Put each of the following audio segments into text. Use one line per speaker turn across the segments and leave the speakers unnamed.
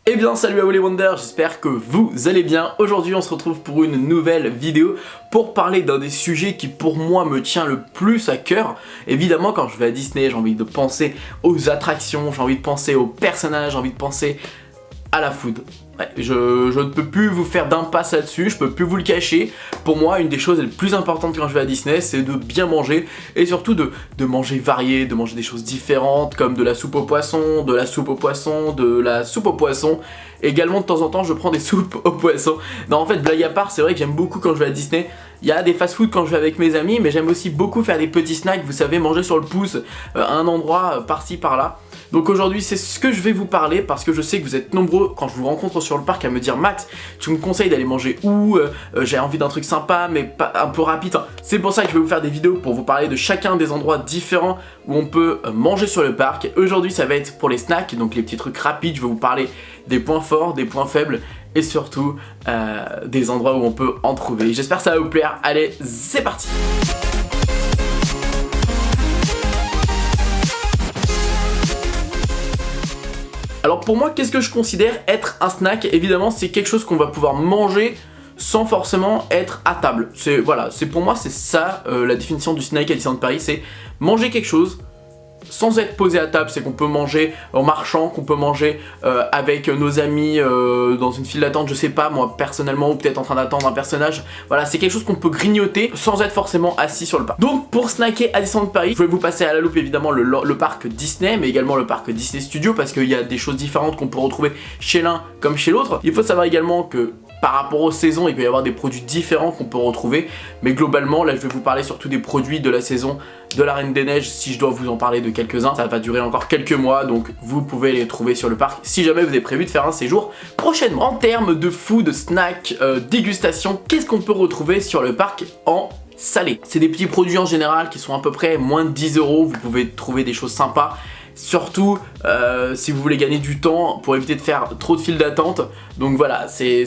Eh bien salut à vous les Wonders, j'espère que vous allez bien. Aujourd'hui on se retrouve pour une nouvelle vidéo pour parler d'un des sujets qui pour moi me tient le plus à cœur. Évidemment quand je vais à Disney j'ai envie de penser aux attractions, j'ai envie de penser aux personnages, j'ai envie de penser à la food. Ouais, je ne peux plus vous faire d'impasse là-dessus, je peux plus vous le cacher. Pour moi, une des choses les plus importantes quand je vais à Disney, c'est de bien manger et surtout de manger varié, de manger des choses différentes comme de la soupe au poisson, de la soupe au poisson, de la soupe au poisson. Également, de temps en temps, je prends des soupes au poisson. Non, en fait, blague à part, c'est vrai que j'aime beaucoup quand je vais à Disney. Il y a des fast-food quand je vais avec mes amis, mais j'aime aussi beaucoup faire des petits snacks, vous savez, manger sur le pouce à un endroit par-ci par-là. Donc aujourd'hui c'est ce que je vais vous parler parce que je sais que vous êtes nombreux quand je vous rencontre sur le parc à me dire Max, tu me conseilles d'aller manger où, j'ai envie d'un truc sympa mais pas un peu rapide. Enfin, c'est pour ça que je vais vous faire des vidéos pour vous parler de chacun des endroits différents où on peut manger sur le parc. Aujourd'hui ça va être pour les snacks, donc les petits trucs rapides, je vais vous parler des points forts, des points faibles et surtout des endroits où on peut en trouver. J'espère que ça va vous plaire, allez c'est parti. Alors pour moi, qu'est-ce que je considère être un snack? Évidemment, c'est quelque chose qu'on va pouvoir manger sans forcément être à table. Voilà, pour moi, c'est ça la définition du snack à Disneyland Paris, c'est manger quelque chose sans être posé à table, c'est qu'on peut manger en marchant, qu'on peut manger avec nos amis dans une file d'attente, je sais pas, moi personnellement, ou peut-être en train d'attendre un personnage. Voilà, c'est quelque chose qu'on peut grignoter sans être forcément assis sur le parc. Donc pour snacker à Disneyland Paris, je vais vous passer à la loupe évidemment le parc Disney, mais également le parc Disney Studio, parce qu'il y a des choses différentes qu'on peut retrouver chez l'un comme chez l'autre. Il faut savoir également que par rapport aux saisons, il peut y avoir des produits différents qu'on peut retrouver, mais globalement, là je vais vous parler surtout des produits de la saison de la Reine des Neiges, si je dois vous en parler de quelques-uns. Ça va durer encore quelques mois, donc vous pouvez les trouver sur le parc si jamais vous avez prévu de faire un séjour prochainement. En termes de food, snack, dégustation, qu'est-ce qu'on peut retrouver sur le parc en salé? C'est des petits produits en général qui sont à peu près moins de 10 €, vous pouvez trouver des choses sympas. Surtout si vous voulez gagner du temps pour éviter de faire trop de files d'attente. Donc voilà, c'est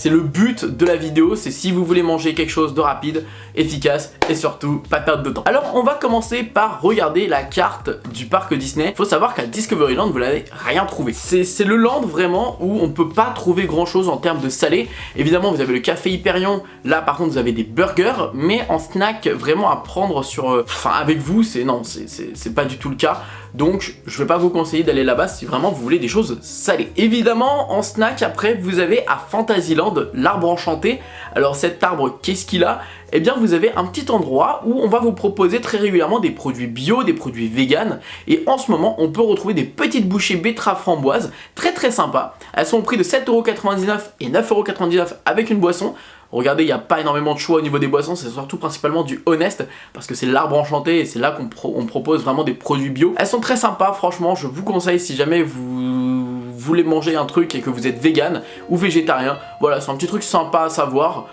le but de la vidéo, c'est si vous voulez manger quelque chose de rapide, efficace et surtout pas perdre de temps. Alors on va commencer par regarder la carte du parc Disney. Faut savoir qu'à Discoveryland vous n'avez rien trouvé. C'est le land vraiment où on peut pas trouver grand chose en termes de salé. Évidemment vous avez le café Hyperion, là par contre vous avez des burgers, mais en snack vraiment à prendre sur, avec vous, c'est pas du tout le cas. Donc je vais pas vous conseiller d'aller là-bas si vraiment vous voulez des choses salées. Évidemment en snack après vous avez à Fantasyland l'arbre enchanté. Alors cet arbre qu'est-ce qu'il a? Eh bien vous avez un petit endroit où on va vous proposer très régulièrement des produits bio, des produits vegan. Et en ce moment on peut retrouver des petites bouchées betterave framboise très sympas. Elles sont au prix de 7,99 € et 9,99 € avec une boisson. Regardez, il n'y a pas énormément de choix au niveau des boissons, c'est surtout principalement du Honest, parce que c'est l'arbre enchanté et c'est là qu'on propose vraiment des produits bio. Elles sont très sympas, franchement, je vous conseille si jamais vous voulez manger un truc et que vous êtes vegan ou végétarien. Voilà, c'est un petit truc sympa à savoir.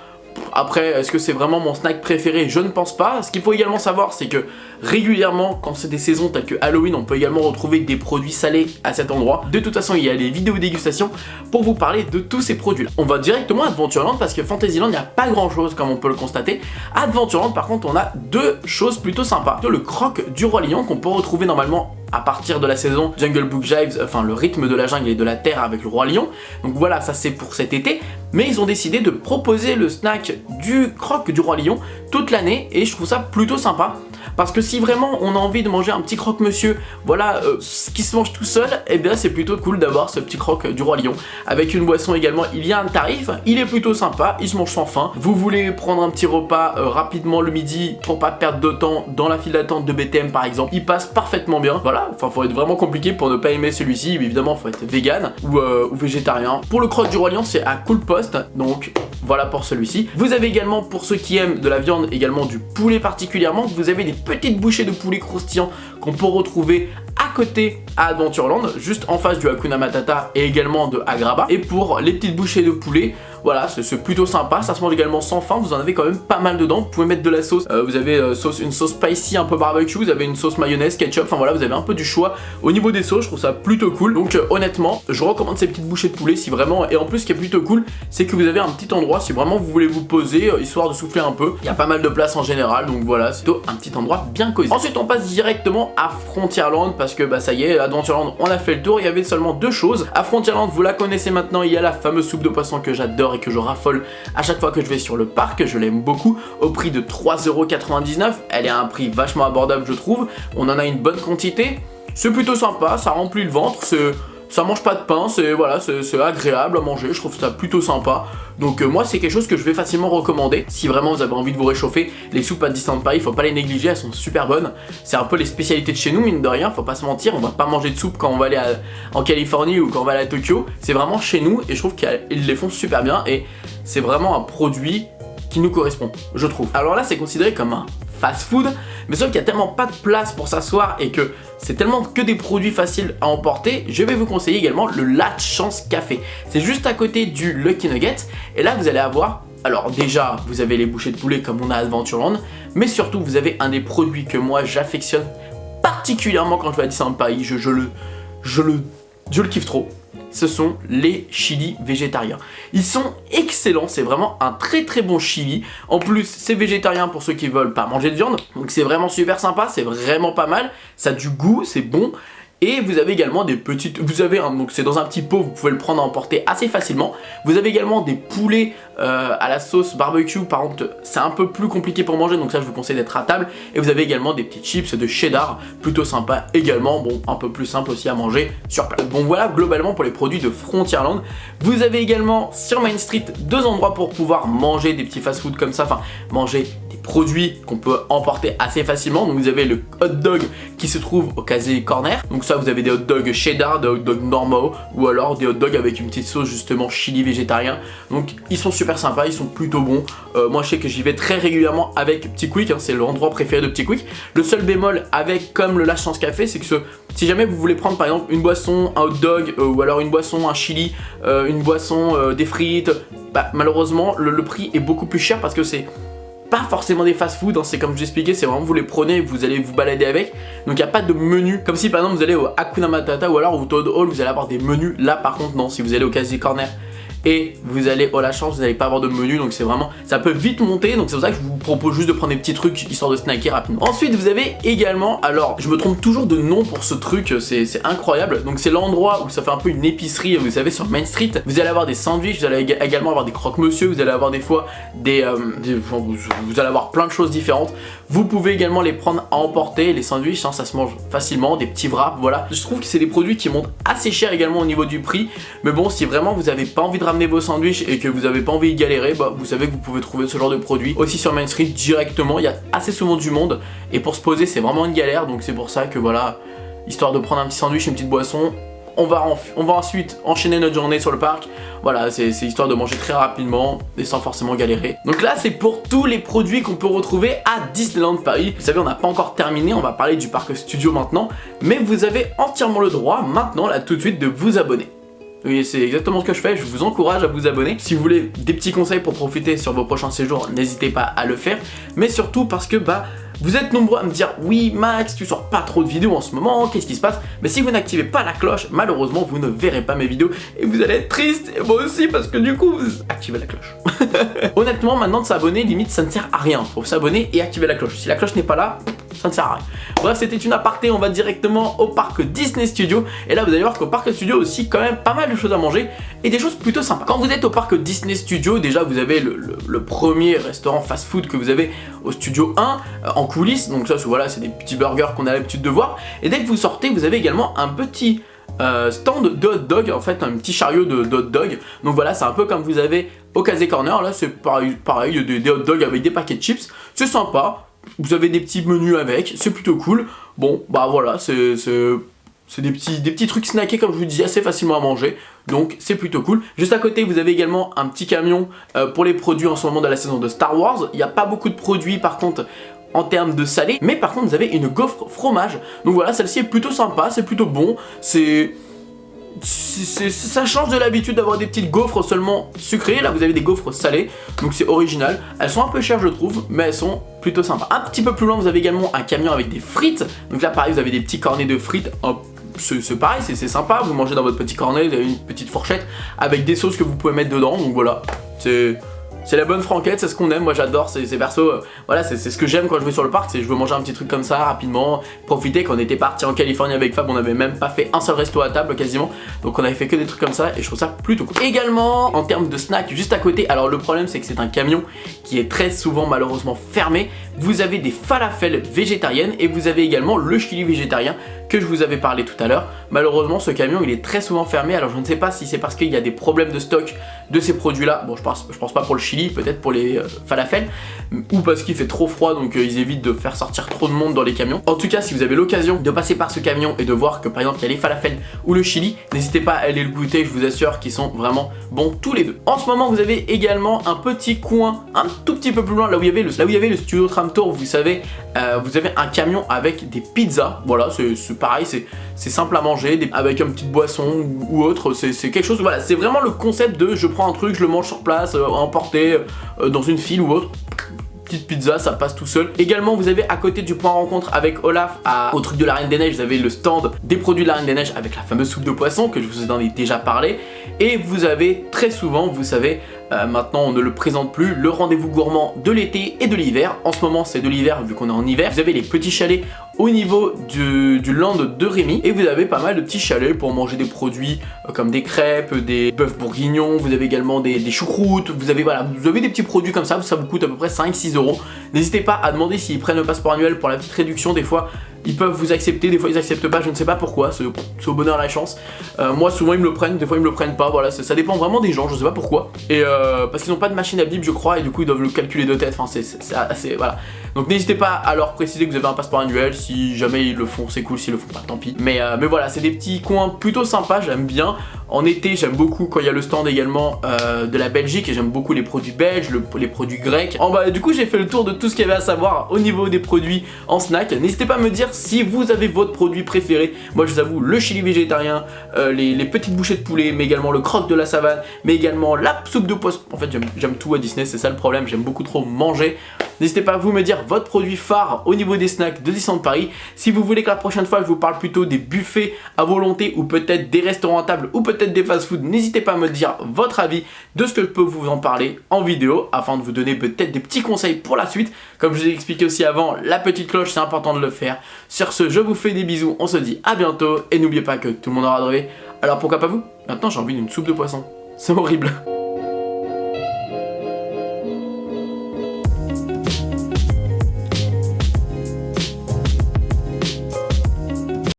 Après, est-ce que c'est vraiment mon snack préféré? Je ne pense pas. Ce qu'il faut également savoir, c'est que régulièrement, quand c'est des saisons telles que Halloween, on peut également retrouver des produits salés à cet endroit. De toute façon, il y a des vidéos dégustation pour vous parler de tous ces produits-là. On va directement à Adventureland parce que Fantasyland, il n'y a pas grand-chose comme on peut le constater. À Adventureland, par contre, on a deux choses plutôt sympas. Le croc du Roi Lion qu'on peut retrouver normalement à partir de la saison Jungle Book Jives, enfin le rythme de la jungle et de la terre avec le Roi Lion. Donc voilà, ça c'est pour cet été. Mais ils ont décidé de proposer le snack du croc du Roi Lion toute l'année et je trouve ça plutôt sympa. Parce que si vraiment on a envie de manger un petit croque-monsieur, voilà, qui se mange tout seul, et bien c'est plutôt cool d'avoir ce petit croc du Roi Lion. Avec une boisson également, il y a un tarif, il est plutôt sympa, il se mange sans faim. Vous voulez prendre un petit repas rapidement le midi pour pas perdre de temps dans la file d'attente de BTM par exemple, il passe parfaitement bien. Voilà, enfin faut être vraiment compliqué pour ne pas aimer celui-ci, évidemment faut être vegan ou végétarien. Pour le croc du Roi Lion c'est à Cool Post, donc voilà pour celui-ci. Vous avez également, pour ceux qui aiment de la viande, également du poulet particulièrement, vous avez des petites bouchées de poulet croustillant qu'on peut retrouver à côté à Adventureland, juste en face du Hakuna Matata et également de Agrabah. Et pour les petites bouchées de poulet, Voilà, c'est plutôt sympa, ça se mange également sans faim, vous en avez quand même pas mal dedans. Vous pouvez mettre de la sauce, vous avez une sauce spicy un peu barbecue, vous avez une sauce mayonnaise, ketchup, enfin voilà, vous avez un peu du choix au niveau des sauces, je trouve ça plutôt cool. Donc honnêtement, je recommande ces petites bouchées de poulet si vraiment, et en plus ce qui est plutôt cool, c'est que vous avez un petit endroit si vraiment vous voulez vous poser, histoire de souffler un peu. Il y a pas mal de place en général, donc voilà, c'est plutôt un petit endroit bien cosy. Ensuite on passe directement à Frontierland, parce que bah ça y est, Adventureland on a fait le tour, il y avait seulement deux choses. À Frontierland, vous la connaissez maintenant, il y a la fameuse soupe de poisson que j'adore et que je raffole à chaque fois que je vais sur le parc, je l'aime beaucoup, au prix de 3,99€, elle est à un prix vachement abordable je trouve, on en a une bonne quantité, c'est plutôt sympa, ça remplit le ventre, ça mange pas de pain, c'est voilà, c'est agréable à manger, je trouve ça plutôt sympa. Donc moi c'est quelque chose que je vais facilement recommander. Si vraiment vous avez envie de vous réchauffer, les soupes à Disneyland Paris, faut pas les négliger, elles sont super bonnes. C'est un peu les spécialités de chez nous, mine de rien, faut pas se mentir, on va pas manger de soupe quand on va aller en Californie ou quand on va aller à Tokyo. C'est vraiment chez nous et je trouve qu'ils les font super bien et c'est vraiment un produit qui nous correspond, je trouve. Alors là c'est considéré comme un fast food, mais sauf qu'il y a tellement pas de place pour s'asseoir et que c'est tellement que des produits faciles à emporter, je vais vous conseiller également le Latch Chance Café. C'est juste à côté du Lucky Nugget et là vous allez avoir, alors déjà vous avez les bouchées de poulet comme on a à Adventureland, mais surtout vous avez un des produits que moi j'affectionne particulièrement quand je vais à Disneyland Paris, je le kiffe trop. Ce sont les chilis végétariens. Ils sont excellents, c'est vraiment un très très bon chili. En plus, c'est végétarien pour ceux qui veulent pas manger de viande. Donc c'est vraiment super sympa, c'est vraiment pas mal. Ça a du goût, c'est bon. Et vous avez également des petites... donc c'est dans un petit pot, vous pouvez le prendre à emporter assez facilement. Vous avez également des poulets à la sauce barbecue. Par contre, c'est un peu plus compliqué pour manger, donc ça je vous conseille d'être à table. Et vous avez également des petites chips de cheddar, plutôt sympa également. Bon, un peu plus simple aussi à manger sur place. Bon voilà, globalement pour les produits de Frontierland. Vous avez également sur Main Street deux endroits pour pouvoir manger des petits fast-food comme ça. Enfin, manger des produits qu'on peut emporter assez facilement. Donc vous avez le hot dog qui se trouve au Casey Corner. Donc ça vous avez des hot dogs cheddar, des hot dogs normaux ou alors des hot dogs avec une petite sauce justement chili végétarien. Donc ils sont super sympas, ils sont plutôt bons. Moi je sais que j'y vais très régulièrement avec Petit Quick, hein, c'est l'endroit préféré de Petit Quick. Le seul bémol avec comme le Latch Chance Café, c'est que si jamais vous voulez prendre par exemple une boisson, un hot dog ou alors une boisson, un chili, une boisson, des frites, bah, malheureusement le prix est beaucoup plus cher parce que c'est pas forcément des fast-food, hein, c'est comme je vous expliquais, c'est vraiment vous les prenez et vous allez vous balader avec. Donc il n'y a pas de menu, comme si par exemple vous allez au Hakuna Matata ou alors au Toad Hall, vous allez avoir des menus. Là par contre non, si vous allez au Casey Corner et vous allez au La Chance, vous n'allez pas avoir de menu, donc c'est vraiment, ça peut vite monter, donc c'est pour ça que je vous propose juste de prendre des petits trucs histoire de snacker rapidement. Ensuite vous avez également, alors je me trompe toujours de nom pour ce truc, c'est incroyable, donc c'est l'endroit où ça fait un peu une épicerie, vous savez, sur Main Street. Vous allez avoir des sandwichs, vous allez également avoir des croque-monsieur, vous allez avoir des fois vous allez avoir plein de choses différentes. Vous pouvez également les prendre à emporter, les sandwichs, hein, ça se mange facilement, des petits wraps, voilà. Je trouve que c'est des produits qui montent assez cher également au niveau du prix, mais bon, si vraiment vous n'avez pas envie de ramener vos sandwichs et que vous n'avez pas envie de galérer, bah vous savez que vous pouvez trouver ce genre de produits aussi sur Main Street directement. Il y a assez souvent du monde et pour se poser c'est vraiment une galère, donc c'est pour ça que voilà, histoire de prendre un petit sandwich, une petite boisson, on va ensuite enchaîner notre journée sur le parc. Voilà, c'est histoire de manger très rapidement et sans forcément galérer. Donc là, c'est pour tous les produits qu'on peut retrouver à Disneyland Paris. Vous savez, on n'a pas encore terminé, on va parler du parc studio maintenant. Mais vous avez entièrement le droit, maintenant, là, tout de suite, de vous abonner. Oui, c'est exactement ce que je fais, je vous encourage à vous abonner. Si vous voulez des petits conseils pour profiter sur vos prochains séjours, n'hésitez pas à le faire. Mais surtout parce que, bah, vous êtes nombreux à me dire oui Max, tu sors pas trop de vidéos en ce moment, qu'est-ce qui se passe? Mais si vous n'activez pas la cloche, malheureusement vous ne verrez pas mes vidéos et vous allez être triste, et moi aussi parce que du coup vous activez la cloche. Honnêtement maintenant de s'abonner, limite ça ne sert à rien, faut s'abonner et activer la cloche. Si la cloche n'est pas là, ça ne sert à rien. Bref, c'était une aparté, on va directement au parc Disney Studio. Et là vous allez voir qu'au parc Studio aussi quand même pas mal de choses à manger et des choses plutôt sympas. Quand vous êtes au parc Disney Studio, déjà vous avez le premier restaurant fast-food que vous avez au Studio 1 en coulisses. Donc ça voilà, c'est des petits burgers qu'on a l'habitude de voir. Et dès que vous sortez, vous avez également un petit stand de hot dog, en fait un petit chariot de hot dog. Donc voilà, c'est un peu comme vous avez au Casey Corner. Là c'est pareil, des hot dogs avec des paquets de chips. C'est sympa. Vous avez des petits menus avec, c'est plutôt cool. Bon, bah voilà, c'est des petits trucs snackés comme je vous dis, assez facilement à manger. Donc c'est plutôt cool. Juste à côté, vous avez également un petit camion pour les produits en ce moment de la saison de Star Wars. Il n'y a pas beaucoup de produits par contre en termes de salé, mais par contre vous avez une gaufre fromage. Donc voilà, celle-ci est plutôt sympa, c'est plutôt bon, c'est ça change de l'habitude d'avoir des petites gaufres seulement sucrées. Là vous avez des gaufres salées, donc c'est original. Elles sont un peu chères je trouve, mais elles sont plutôt sympas. Un petit peu plus loin vous avez également un camion avec des frites. Donc là pareil vous avez des petits cornets de frites. C'est pareil, c'est sympa, vous mangez dans votre petit cornet, vous avez une petite fourchette avec des sauces que vous pouvez mettre dedans. Donc voilà, c'est la bonne franquette, c'est ce qu'on aime, moi j'adore ces persos, voilà c'est ce que j'aime quand je vais sur le parc, c'est je veux manger un petit truc comme ça rapidement, profiter. Quand on était parti en Californie avec Fab, on avait même pas fait un seul resto à table quasiment, donc on avait fait que des trucs comme ça et je trouve ça plutôt cool. Également en termes de snack juste à côté, alors le problème c'est que c'est un camion qui est très souvent malheureusement fermé. Vous avez des falafels végétariennes et vous avez également le chili végétarien que je vous avais parlé tout à l'heure. Malheureusement ce camion il est très souvent fermé, alors je ne sais pas si c'est parce qu'il y a des problèmes de stock de ces produits là, bon je pense pas pour le chili, peut-être pour les falafels, ou parce qu'il fait trop froid donc ils évitent de faire sortir trop de monde dans les camions. En tout cas si vous avez l'occasion de passer par ce camion et de voir que par exemple il y a les falafels ou le chili, n'hésitez pas à aller le goûter, je vous assure qu'ils sont vraiment bons tous les deux. En ce moment vous avez également un petit coin un tout petit peu plus loin, là où il y avait le studio Tram Tour, vous savez, vous avez un camion avec des pizzas. Voilà, c'est pareil, c'est simple à manger, avec une petite boisson ou autre, c'est quelque chose, voilà, c'est vraiment le concept de je prends un truc, je le mange sur place, à emporter dans une file ou autre. Petite pizza, ça passe tout seul. Également vous avez à côté du point rencontre avec Olaf au truc de la Reine des Neiges, vous avez le stand des produits de la Reine des Neiges avec la fameuse soupe de poisson que je vous en ai déjà parlé. Et vous avez très souvent, vous savez, maintenant on ne le présente plus, le rendez-vous gourmand de l'été et de l'hiver. En ce moment c'est de l'hiver vu qu'on est en hiver. Vous avez les petits chalets au niveau du land de Rémy et vous avez pas mal de petits chalets pour manger des produits comme des crêpes, des bœufs bourguignons, vous avez également des choucroutes, vous avez des petits produits comme ça vous coûte à peu près 5-6 €. N'hésitez pas à demander s'ils prennent le passeport annuel pour la petite réduction, des fois ils peuvent vous accepter, des fois ils acceptent pas, je ne sais pas pourquoi, c'est au bonheur à la chance. Moi souvent ils me le prennent, des fois ils me le prennent pas, voilà, ça dépend vraiment des gens, je sais pas pourquoi. Et parce qu'ils n'ont pas de machine à bip je crois et du coup ils doivent le calculer de tête, enfin c'est assez, voilà. Donc n'hésitez pas à leur préciser que vous avez un passeport annuel, si jamais ils le font c'est cool, s'ils le font pas tant pis. Mais voilà, c'est des petits coins plutôt sympas, j'aime bien. En été j'aime beaucoup quand il y a le stand également de la Belgique et j'aime beaucoup les produits belges, les produits grecs. Du coup j'ai fait le tour de tout ce qu'il y avait à savoir au niveau des produits en snack. N'hésitez pas à me dire si vous avez votre produit préféré. Moi je vous avoue le chili végétarien, les petites bouchées de poulet, mais également le croque de la savane, mais également la soupe de poisson. En fait j'aime tout à Disney, c'est ça le problème, j'aime beaucoup trop manger. N'hésitez pas à vous me dire votre produit phare au niveau des snacks de Disneyland Paris. Si vous voulez que la prochaine fois je vous parle plutôt des buffets à volonté ou peut-être des restaurants à table ou peut-être des fast-food, n'hésitez pas à me dire votre avis de ce que je peux vous en parler en vidéo afin de vous donner peut-être des petits conseils pour la suite. Comme je vous ai expliqué aussi avant, la petite cloche c'est important de le faire. Sur ce, je vous fais des bisous, on se dit à bientôt et n'oubliez pas que tout le monde aura rêvé. Alors pourquoi pas vous? Maintenant j'ai envie d'une soupe de poisson. C'est horrible.